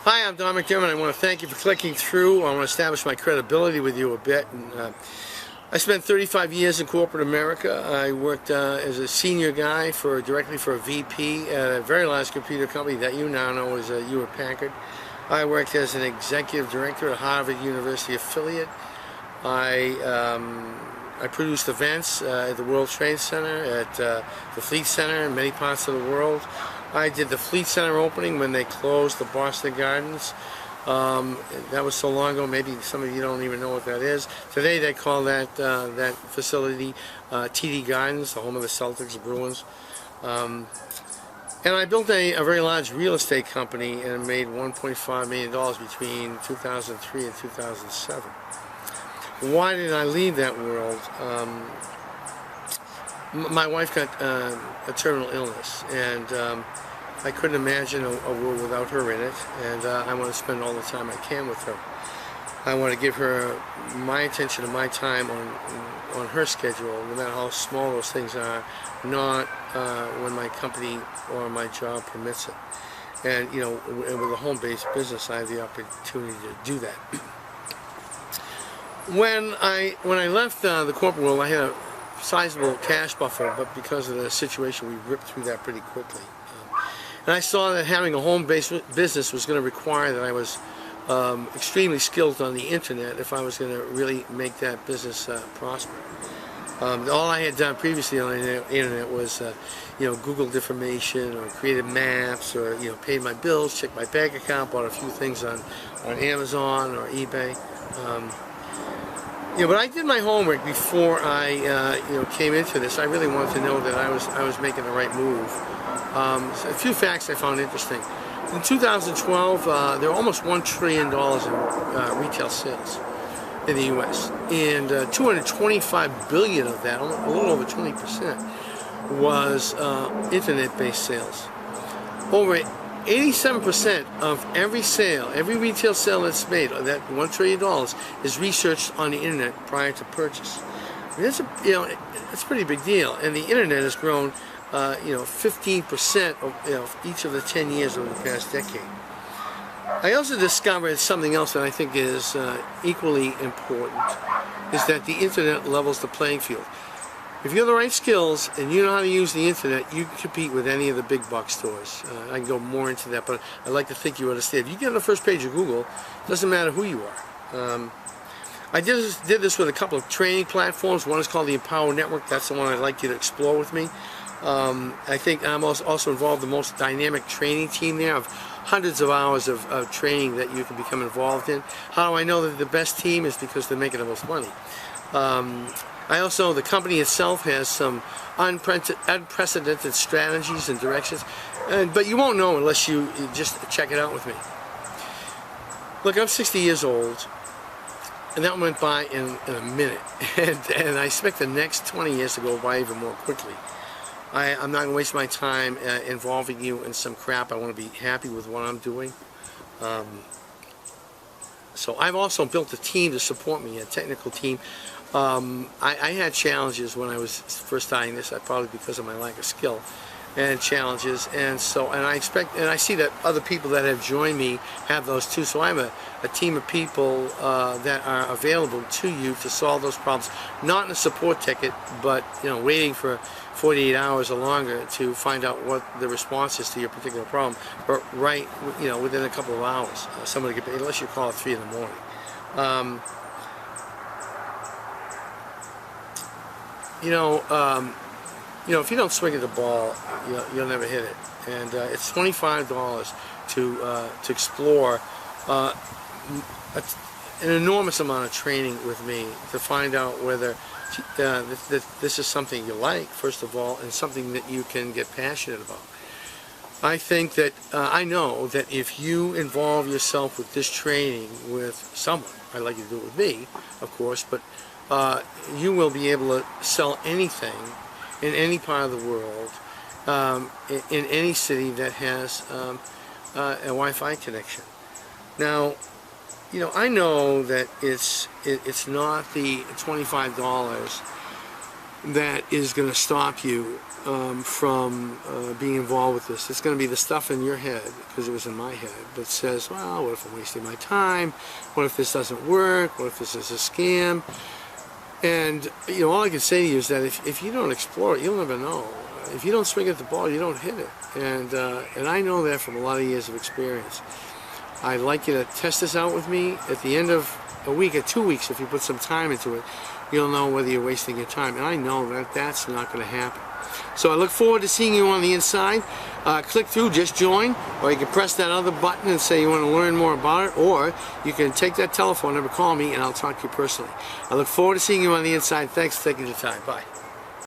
Hi, I'm Don McDermott. I want to thank you for clicking through. I want to establish my credibility with you a bit. I spent 35 years in corporate America. I worked as a senior guy directly for a VP at a very large computer company that you now know as Hewlett Packard. I worked as an executive director at Harvard University affiliate. I produced events at the World Trade Center, at the Fleet Center in many parts of the world. I did the Fleet Center opening when they closed the Boston Gardens. That was so long ago, maybe some of you don't even know what that is. Today they call that facility TD Gardens, the home of the Celtics, the Bruins. And I built a very large real estate company and made $1.5 million between 2003 and 2007. Why did I leave that world? My wife got a terminal illness, and I couldn't imagine a world without her in it, and I want to spend all the time I can with her. I want to give her my attention and my time on her schedule, no matter how small those things are, not when my company or my job permits it. And you know, with a home-based business, I have the opportunity to do that. When I left the corporate world, I had a sizable cash buffer, but because of the situation, we ripped through that pretty quickly. And I saw that having a home-based business was going to require that I was extremely skilled on the internet if I was going to really make that business prosper. All I had done previously on the internet was, Googled information or created maps or, paid my bills, checked my bank account, bought a few things on Amazon or eBay. But I did my homework before I, came into this. I really wanted to know that I was making the right move. So a few facts I found interesting. In 2012, there were almost $1 trillion in retail sales in the U.S. And 225 billion of that, a little over 20%, was internet-based sales. Over 87% of every sale, every retail sale that's made, that $1 trillion, is researched on the internet prior to purchase. I mean, that's a pretty big deal, and the internet has grown 15% of each of the 10 years over the past decade. I also discovered something else that I think is equally important, is that the internet levels the playing field. If you have the right skills and you know how to use the internet, you can compete with any of the big box stores. I can go more into that, but I'd like to think you understand. If you get on the first page of Google, it doesn't matter who you are. I did this with a couple of training platforms. One is called the Empower Network. That's the one I'd like you to explore with me. I think I'm also involved in the most dynamic training team there of hundreds of hours of training that you can become involved in. How do I know that the best team is? Because they're making the most money. The company itself has some unprecedented strategies and directions, but you won't know unless you just check it out with me. Look, I'm 60 years old, and that went by in a minute, and I expect the next 20 years to go by even more quickly. I'm not going to waste my time involving you in some crap. I want to be happy with what I'm doing. So I've also built a team to support me, a technical team. I had challenges when I was first starting this, probably because of my lack of skill and challenges, and I see that other people that have joined me have those too. So I'm a team of people that are available to you to solve those problems, not in a support ticket, but waiting for 48 hours or longer to find out what the response is to your particular problem, but right within a couple of hours. Somebody can, unless you call at 3 in the morning. If you don't swing at the ball, you'll never hit it. And it's $25 to explore an enormous amount of training with me to find out whether this is something you like, first of all, and something that you can get passionate about. I think that I know that if you involve yourself with this training with someone, I'd like you to do it with me, of course, but you will be able to sell anything in any part of the world, in any city that has a Wi-Fi connection. Now, I know that it's not the $25 that is going to stop you from being involved with this. It's going to be the stuff in your head, because it was in my head, that says, well, what if I'm wasting my time? What if this doesn't work? What if this is a scam? And, you know, all I can say to you is that if you don't explore it, you'll never know. If you don't swing at the ball, you don't hit it. And I know that from a lot of years of experience. I'd like you to test this out with me. At the end of a week or 2 weeks, if you put some time into it, you'll know whether you're wasting your time. And I know that that's not going to happen. So I look forward to seeing you on the inside. Click through, just join, or you can press that other button and say you want to learn more about it, or you can take that telephone number, call me, and I'll talk to you personally. I look forward to seeing you on the inside. Thanks for taking your time. Bye.